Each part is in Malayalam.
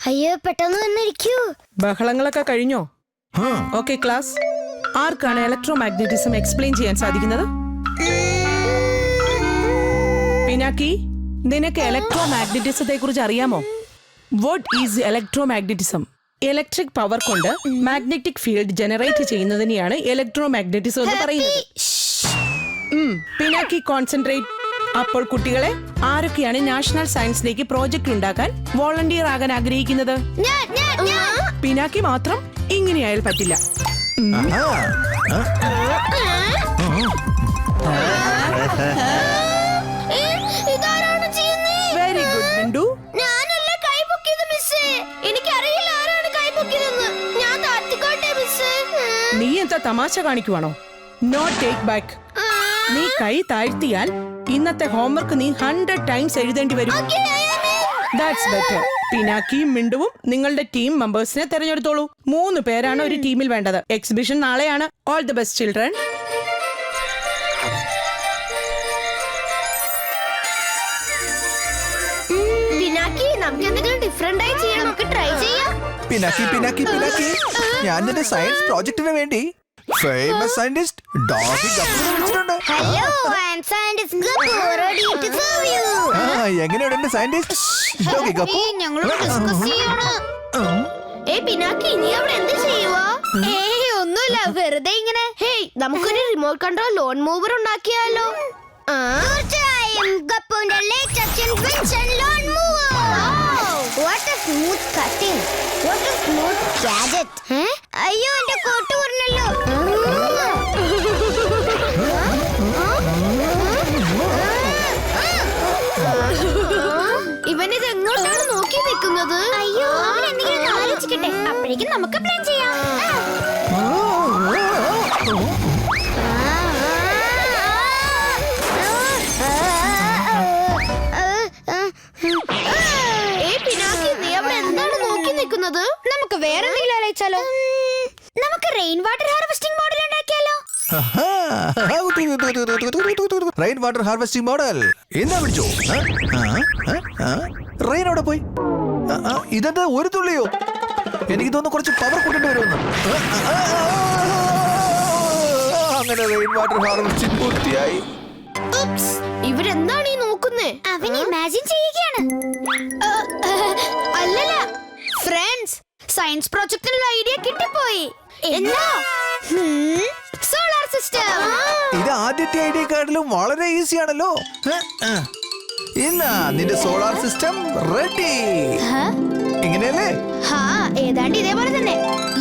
അയ്യോ പെട്ടെന്ന് വന്നിരിക്കൂ. ബഹളങ്ങളൊക്കെ കഴിഞ്ഞോ? ഓക്കെ ക്ലാസ്, ആർക്കാണ് ഇലക്ട്രോ മാഗ്നറ്റിസം എക്സ്പ്ലെയിൻ ചെയ്യാൻ സാധിക്കുന്നത്? പിനാക്കി, നിനക്ക് ഇലക്ട്രോ മാഗ്നറ്റിസത്തെ കുറിച്ച് അറിയാമോ? What is electromagnetism? Electric power കൊണ്ട് മാഗ്നറ്റിക് ഫീൽഡ് ജനറേറ്റ് ചെയ്യുന്നതിനെയാണ് ഇലക്ട്രോ മാഗ്നറ്റിസം എന്ന് പറയുന്നത്. പിനാക്കി കോൺസെൻട്രേറ്റ്. അപ്പോൾ കുട്ടികളെ, ആരൊക്കെയാണ് നാഷണൽ സയൻസിലേക്ക് പ്രോജക്റ്റ് ഉണ്ടാക്കാൻ വോളണ്ടിയർ ആകാൻ ആഗ്രഹിക്കുന്നത്? പിനാക്കി മാത്രം ഇങ്ങനെയായാൽ പറ്റില്ല. Very good Mintu. നീ എന്താ തമാശ കാണിക്കുവാണോ? No take back. നീ കൈ താഴ്ത്തിയാൽ ഇന്നത്തെ ഹോംവർക്ക് നീ 100 ടൈംസ് എഴുതേണ്ടി വരും. That's better. പിനാക്കിയും മിണ്ടുവും നിങ്ങളുടെ ടീം മെമ്പേഴ്സിനെ തെരഞ്ഞെടുത്തോളൂ. 3 പേരാണ് ഒരു ടീമിൽ വേണ്ടത്. എക്സിബിഷൻ നാളെയാണ്. All the best children. ഞാൻ നിന്റെ സയൻസ് പ്രോജക്റ്റിന് വേണ്ടി ഫേമസ് സയന്റിസ്റ്റ് ഡോഗി ഗപ്പുവിനെ വിളിച്ചിട്ടുണ്ട്. എങ്ങനെയുണ്ട് എന്റെ സയന്റിസ്റ്റ് ഡോഗി ഗപ്പു? ഒന്നുമില്ല, വെറുതെ ഇങ്ങനെ. നമുക്കൊരു റിമോട്ട് കൺട്രോൾ ലോൺ മൂവർ ഉണ്ടാക്കിയാലോ? അയ്യോ, എന്റെ കോട്ട് പറഞ്ഞല്ലോ. ഇവനിത് എങ്ങോട്ടാണ് നോക്കി നിൽക്കുന്നത്? അയ്യോ, അവൻ എന്തെങ്കിലും ആലോചിക്കട്ടെ. അപ്പോഴേക്കും നമുക്ക് പ്ലാൻ ചെയ്യാം. നമുക്ക് വേറെ എന്തെങ്കിലും ആലോചിച്ചാലോ? നമുക്ക് റെയിൻ വാട്ടർ ഹാർവെസ്റ്റിംഗ് മോഡൽ ഉണ്ടാക്കിയാലോ? റെയിൻ വാട്ടർ ഹാർവെസ്റ്റിംഗ് മോഡൽ എന്താ പിടിച്ചോ? റെയിൻ അവിടെ പോയി. ഇതെന്താ ഒരു തുള്ളിയോ? എനിക്ക് തോന്നുന്നു കുറച്ച് പവർ കൂട്ടേണ്ടി വരുമെന്ന്. അങ്ങനെ റെയിൻ വാട്ടർ ഹാർവെസ്റ്റിംഗ് പൂർത്തിയായി. ഇവരെന്താണ് ഈ നോക്കുന്നേ? അവൻ ഇമാജിൻ ചെയ്യുകയാണ്. അല്ലല്ല ഫ്രണ്ട്സ്, സയൻസ് പ്രോജക്റ്റിനുള്ള ഐഡിയ കിട്ടിപ്പോയി. എന്താ? Solar system. ഇത് ആദ്യത്തെ ഐഡിയക്കാട്ടിലും വളരെ ഈസി ആണല്ലോ. ഇന്നാ നിന്റെ സോളാർ സിസ്റ്റം റെഡി. ഇങ്ങനെയല്ലേ? ഏതാണ്ട് ഇതേപോലെ തന്നെ.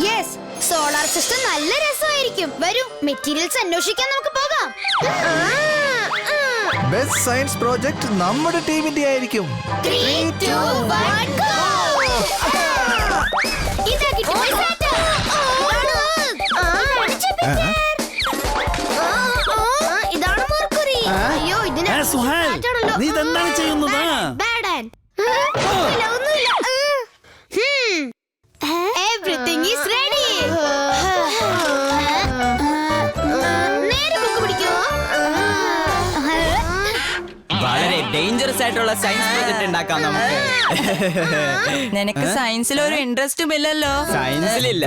യെസ്, സോളാർ സിസ്റ്റം നല്ല രസമായിരിക്കും. വരൂ, മെറ്റീരിയൽസ് അന്വേഷിക്കാൻ നമുക്ക് പോകാം. ബെസ്റ്റ് സയൻസ് പ്രോജക്റ്റ് നമ്മുടെ ടീമിന്റെ ആയിരിക്കും. 3, 2, 1 ഗോ. ഇതാ കിട്ടി. ഇതാണ് മെർക്കുറി. അയ്യോ, ഇതിനെ നീ എന്താണ് ചെയ്യുന്നത്? ഒന്നുമില്ല. Everything is ready. നേരെ ബുക്ക് പിടിക്കോ? വളരെ ഡേഞ്ചറസ് ആയിട്ടുള്ള സയൻസ് പ്രോജക്റ്റ് ഉണ്ടാക്കാം നമുക്ക്. നിനക്ക് സയൻസിൽ ഒരു ഇൻട്രസ്റ്റും ഇല്ലല്ലോ. സയൻസിലില്ല,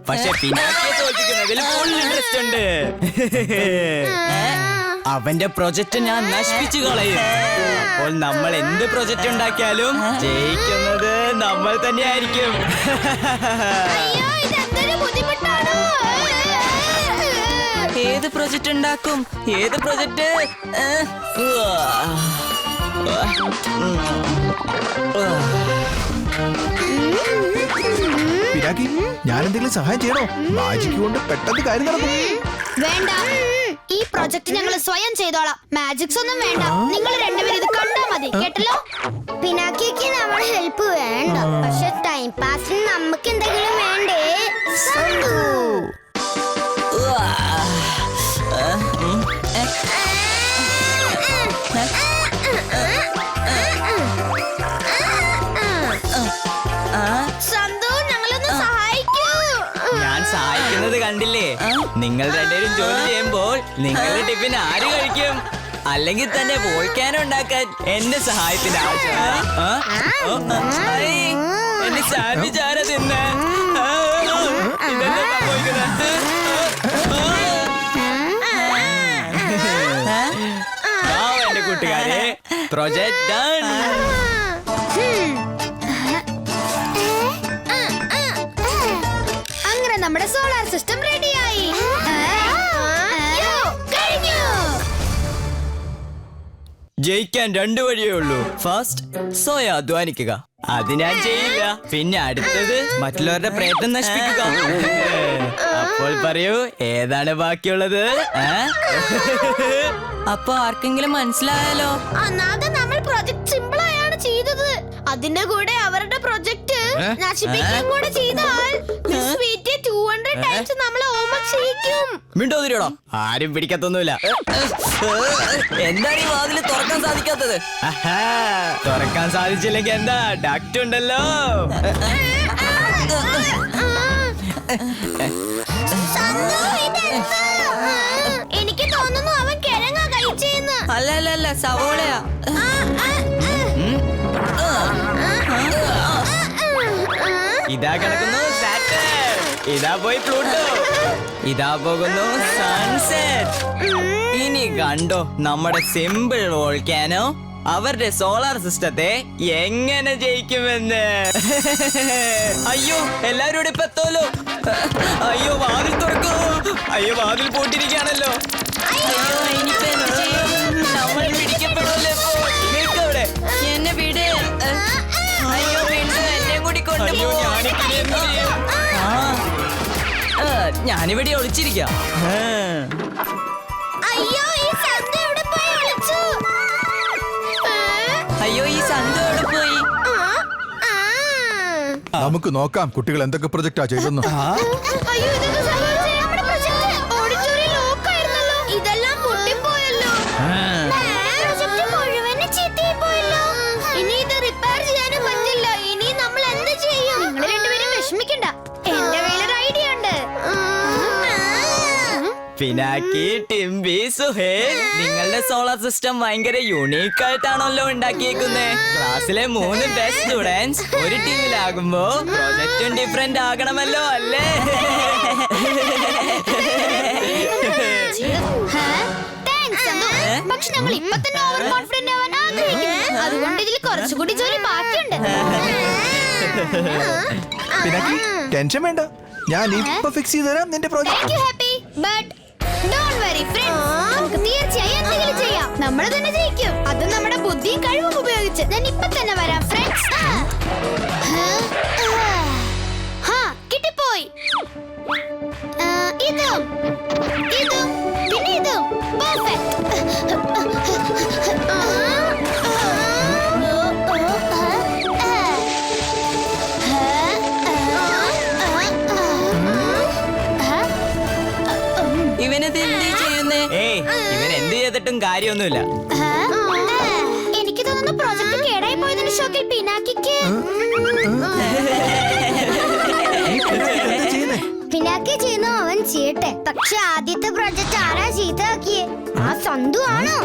പക്ഷെ പിന്നാക്കിയെ തോൽപ്പിക്കുന്നതിൽ ഫുൾ ഇൻട്രസ്റ്റ് ഉണ്ട്. അവന്റെ പ്രൊജക്ട് ഞാൻ നശിപ്പിച്ചു കളയും. അപ്പോൾ നമ്മൾ എന്ത് പ്രൊജക്ട് ഉണ്ടാക്കിയാലും ജയിക്കുന്നത് നമ്മൾ തന്നെയായിരിക്കും. ഏത് പ്രൊജക്ട് ഉണ്ടാക്കും? ഏത് പ്രൊജക്ട്? ഞാൻ എന്തെങ്കിലും സഹായം ചെയ്യണോ? മാജിക് കൊണ്ട് പെട്ടെന്ന് കാര്യം നടക്കും. വേണ്ട, ഈ പ്രൊജക്ട് ഞങ്ങൾ സ്വയം ചെയ്തോളാം. മാജിക്സ് ഒന്നും വേണ്ട. നിങ്ങൾ രണ്ടുപേരും ഇത് കണ്ടാ മതി, കേട്ടല്ലോ? പിനാക്കിക്ക് നമ്മുടെ ഹെൽപ്പ് വേണ്ട, പക്ഷെ ടൈം പാസിന് നമുക്ക് എന്തെങ്കിലും വേണ്ടേ? നിങ്ങൾ രണ്ടുപേരും ജോലി ചെയ്യുമ്പോൾ നിങ്ങളുടെ ടിഫിൻ ആര് കഴിക്കും? അല്ലെങ്കിൽ തന്നെ വോൾക്കാനോ ഉണ്ടാക്കാൻ എന്റെ സഹായത്തിന് ആവശ്യമാണ്. എന്റെ സാൻഡ്വിച്ച് ആരാ തിന്നെ? ഇതെന്താ സംഭവിക്കുന്നത്? എന്റെ കൂട്ടുകാരെ, പ്രോജക്ട് ഡൺ. അങ്ങനെ നമ്മുടെ സോളാർ സിസ്റ്റം റെഡിയായി. കഴിഞ്ഞു. ജയിക്കാൻ രണ്ടു വഴിയേ ഉള്ളൂ. ഫസ്റ്റ് സോയ അധ്വാനിക്കുക, അത് ഞാൻ ചെയ്യില്ല. പിന്നെ അടുത്തത് മറ്റുള്ളവരുടെ പ്രയത്നം നശിപ്പിക്കുക. അപ്പോൾ പറയൂ, ഏതാണ് ബാക്കിയുള്ളത്? അപ്പൊ ആർക്കെങ്കിലും മനസ്സിലായാലോ? അന്നാതെ നമ്മൾ പ്രൊജക്ട് സിമ്പിൾ ആയാണ് ചെയ്തത്. അതിന്റെ കൂടെ അവരുടെ പ്രൊജക്ട് നശിപ്പിക്കുകയും കൂടെ ചെയ്താൽ മിസ് സ്വീറ്റ് 200 ടൈംസ് നമ്മളെ ഹോംവർക്ക് ചെയ്യിക്കും. മിണ്ടോതിരിയോടോ, ആരും പിടിക്കത്തൊന്നുമില്ല. എന്താണ് ഈ വാതില് തുറക്കാൻ സാധിക്കാത്തത്? തുറക്കാൻ സാധിച്ചില്ലെങ്കിൽ എന്താ, ഡക്റ്റ് ഉണ്ടല്ലോ. എനിക്ക് തോന്നുന്നു അവൻ കിഴങ്ങാ കഴിച്ചേന്ന്. അല്ല അല്ല അല്ല, സവോളയാ. ഇതാ കിടക്കുന്നു സാറ്റർൻ, ഇതാ പോയി പ്ലൂട്ടോ, ഇതാ പോകുന്നു സൺസെറ്റ്. ഇനി കണ്ടോ നമ്മുടെ സിമ്പിൾ വോൾക്കാനോ അവരുടെ സോളാർ സിസ്റ്റത്തെ എങ്ങനെ ജയിക്കുമെന്ന്. അയ്യോ, എല്ലാരും ഇപ്പൊ എത്തോലോ. അയ്യോ, വാതിൽ തുറക്കൂ. അയ്യോ, വാതിൽ പൂട്ടിരിക്കുകയാണല്ലോ. അയ്യോ, ഇനിയിപ്പോ എന്ത് ചെയ്യും? നമ്മൾ പിടിക്കപ്പെടുമല്ലോ ഇപ്പോൾ. നിൽക്കവിടെ. എന്നെ വിട്. അയ്യോ, വീണ്ടും എന്നെ കൂടി അയ്യോ, കൊണ്ടുപോ. ഞാനിപ്പോൾ എന്ത് ചെയ്യും? ഞാനിവിടെ ഒളിച്ചിരിക്കാം. അയ്യോ, ഈ സന്ത എവിടെ പോയി ഒളിച്ചു? അയ്യോ, ഈ സന്തു എവിടെ പോയി? നമുക്ക് നോക്കാം കുട്ടികൾ എന്തൊക്കെ പ്രൊജക്റ്റാ ചെയ്തെന്ന്. അയ്യോ, ഇതൊക്കെ സംഭവിച്ചേ. നമ്മുടെ പ്രൊജക്ട് ഓഡിറ്റോറിയം ലോക്ക് ആയിരുന്നല്ലോ. ഇതെല്ലാം പൊട്ടിപ്പോയല്ലോ. പ്രൊജക്ട് മുഴുവനും ചീത്തയായിപ്പോയല്ലോ. ഇനി ഇത് റിപ്പയർ ചെയ്യാനും പറ്റില്ല. ഇനി നമ്മൾ എന്ത് ചെയ്യും? നിങ്ങൾ രണ്ടുപേരും വിഷമിക്കണ്ട, എന്റെ കയ്യിലൊരു ഐഡിയ ഉണ്ട്. പിനാക്കി, ടിംബി, സുഹേൽ, നിങ്ങളുടെ സോളാർ സിസ്റ്റം ഭയങ്കര യൂണീക്ക് ആയിട്ടാണല്ലോ ഉണ്ടാക്കിയേക്കുന്നത്. ക്ലാസ്സിലെ 3 ബെസ്റ്റ് സ്റ്റുഡൻസ് ഒരു ടീമിലാകുമ്പോ പ്രൊജക്റ്റും ഡിഫറെന്റ് ആകണമല്ലോ, അല്ലേ? പക്ഷെ ഞങ്ങൾ ഇപ്പൊ തന്നെ ഓവർ കോൺഫിഡന്റ് ആവാൻ ആഗ്രഹിക്കുന്നു. അതുകൊണ്ട് ഇതിൽ കുറച്ചുകൂടി ജോലി ബാക്കിയുണ്ട്. പിനാക്കി, ടെൻഷൻ വേണ്ട, ഞാൻ ഇപ്പൊ ഫിക്സ് ചെയ്ത് തരാം നിന്റെ project. Thank you, Happy. But don't worry, friends. നമുക്ക് തീർച്ചയായും എന്തെങ്കിലും ചെയ്യാം. നമ്മൾ തന്നെ ജയിക്കും. അത് നമ്മുടെ ബുദ്ധിയും കഴിവും ഉപയോഗിച്ച്. ഞാൻ ഇപ്പൊ തന്നെ വരാം, ഫ്രണ്ട്സ്. കിട്ടിപ്പോയി. ഇതും ഇതും പിന്നെ ഇതും ഇവനത് എന്ത് ചെയ്യുന്നേ? ഏയ്, ഇവൻ എന്ത് ചെയ്തിട്ടും കാര്യമൊന്നുമില്ല. എനിക്ക് തോന്നുന്നു പ്രോജക്ട് കേടായി പോയതിന് ഷോക്കിൽ പിനാക്കിക്ക് പിനാക്കി ചെയ്യുന്നു അവൻ ചെയ്യട്ടെ. പക്ഷെ ആദ്യത്തെ പ്രോജക്ട് ആരാ ചെയ്താക്കിയേ? ആ സന്തു ആണോ?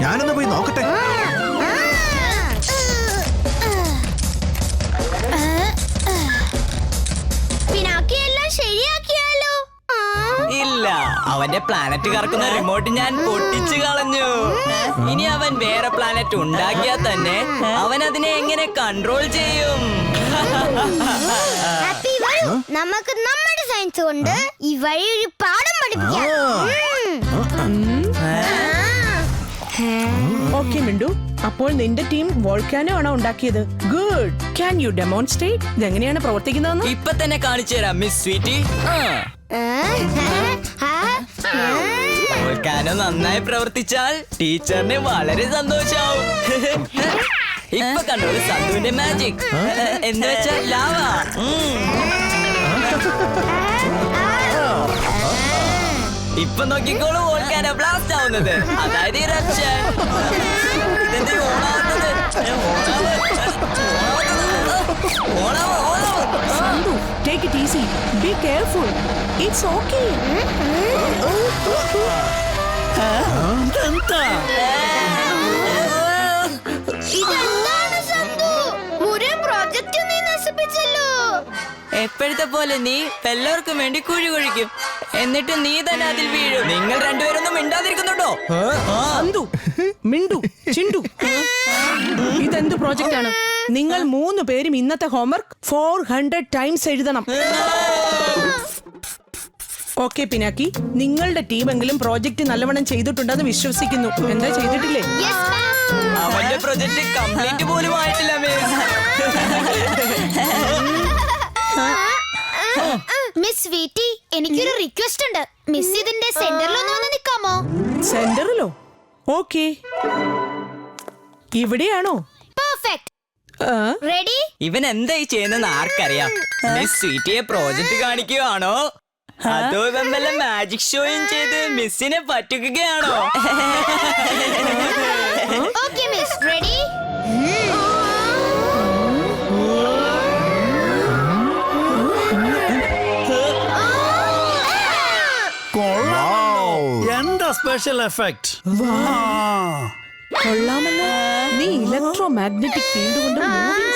ഞാനൊന്ന് പോയി നോക്കട്ടെ. പിനാക്കി എല്ലാം ശരിയാക്കിയാലോ? ഇല്ല, അവന്റെ പ്ലാനറ്റ് കറക്കുന്ന റിമോട്ട് ഞാൻ പൊട്ടിച്ചു കളഞ്ഞു. ഇനി അവൻ വേറെ പ്ലാനറ്റ് ഉണ്ടാക്കിയാൽ തന്നെ അവൻ അതിനെ എങ്ങനെ കൺട്രോൾ ചെയ്യും? ഹാപ്പി, വരൂ, നമുക്ക് നമ്മുടെ സയൻസ് കൊണ്ട് ഈ വഴി ഒരു പാഠം പഠിപ്പിക്കാം. ഓക്കെ മിണ്ടു, അപ്പോൾ നിന്റെ ടീം വോൾക്കാനോ ആണോ ഉണ്ടാക്കിയത്? ഗുഡ്. ക്യാൻ യു ഡെമോൺസ്ട്രേറ്റ് ഇതെങ്ങനെയാണ് പ്രവർത്തിക്കുന്നതെന്ന്? ഇപ്പൊ തന്നെ കാണിച്ചു തരാം മിസ് സ്വീറ്റി. വോൾക്കാനോ നന്നായി പ്രവർത്തിച്ചാൽ ടീച്ചറിന് വളരെ സന്തോഷാവും. ഇപ്പൊ കണ്ടോളൂ സന്തുവിന്റെ മാജിക്. എന്ന് വെച്ചാൽ ലാവ. ഇപ്പൊ നോക്കിക്കോളൂ വോൾക്കാനോ ബ്ലാസ്റ്റ് ആവുന്നത്. അതായത് ഇറപ്ഷൻ. ഇതെന്ത് ഓണാവുന്നത്? Santhu, take it easy. Be careful. It's okay. ഇതെന്താ ഇതെന്താണ് സന്തു? മുഴുവൻ പ്രോജക്റ്റ് നീ നശിപ്പിച്ചല്ലോ. എപ്പോഴത്തെ പോലെ നീ എല്ലാവർക്കും വേണ്ടി കുഴി കുഴിക്കും എന്നിട്ട് നീ തന്നെ അതിൽ വീഴും. നിങ്ങൾ രണ്ടുപേരൊന്നും മിണ്ടാതിരിക്കുന്നുണ്ടോ? അന്തു, മിണ്ടു, ചിണ്ടു. ഇതെന്ത് പ്രോജക്റ്റ് ആണ്? നിങ്ങൾ 3 പേരും ഇന്നത്തെ ഹോംവർക്ക് 400 ടൈംസ് എഴുതണം. ഓക്കെ പിനാക്കി, നിങ്ങളുടെ ടീമെങ്കിലും പ്രോജക്റ്റ് നല്ലവണ്ണം ചെയ്തിട്ടുണ്ടെന്ന് വിശ്വസിക്കുന്നു. എന്താ ചെയ്തിട്ടില്ലേ? Yes, ma'am. അവന്റെ പ്രൊജക്ട് കംപ്ലീറ്റ് പോലും ആയിട്ടില്ല മിസ്. മിസ് സ്വീറ്റി, എനിക്കൊരു റിക്വസ്റ്റ് ഉണ്ട്. മിസ് ഇതിന്റെ സെന്ററിലൊന്ന് വന്ന് നിൽക്കാമോ? സെന്ററിലോ? ഓക്കെ. ഇവിടെയാണോ? പെർഫെക്റ്റ്. ആ, റെഡി? ഇവൻ എന്തായി ചെയ്യുന്നെന്ന് ആർക്കറിയാം? മിസ് സ്വീറ്റിയെ പ്രോജക്ട് കാണിക്കുകയാണോ അതോ ഇവൻ വല്ല മാജിക് ഷോയും ചെയ്ത് മിസ്സിനെ പറ്റിക്കുകയാണോ? Okay miss, ready? എന്താ സ്പെഷ്യൽ എഫക്ട് കൊള്ളാമല്ലോ. നീ ഇലക്ട്രോ മാഗ്നറ്റിക് ഫീൽഡ് കൊണ്ട്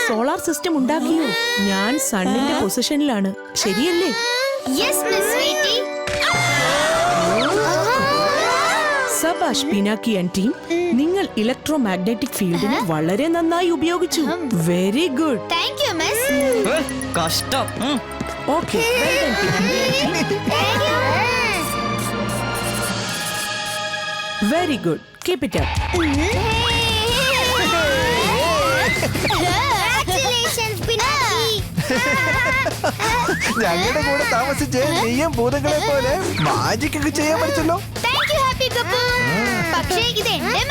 സോളാർ സിസ്റ്റം ഉണ്ടാക്കിയോ? ഞാൻ സണ്ണിന്റെ പൊസിഷനിലാണ്, ശരിയല്ലേ? Yes miss sweety. സബാഷ് പിനാക്കി ആൻഡ് ടീം, നിങ്ങൾ ഇലക്ട്രോ മാഗ്നറ്റിക് ഫീൽഡിനെ വളരെ നന്നായി ഉപയോഗിച്ചു. Very good. Thank you miss. കഷ്ടം. Okay, very good. Keep it up. Congratulations, Pinaki. ഞങ്ങളുടെ കൂടെ താമസിച്ച് നീയും ഭൂതങ്ങളെ പോലെ മാജിക് ഒക്കെ ചെയ്യാൻ പഠിച്ചല്ലോ. Thank you, Happy Couple. പക്ഷേ ഇത് എന്റെ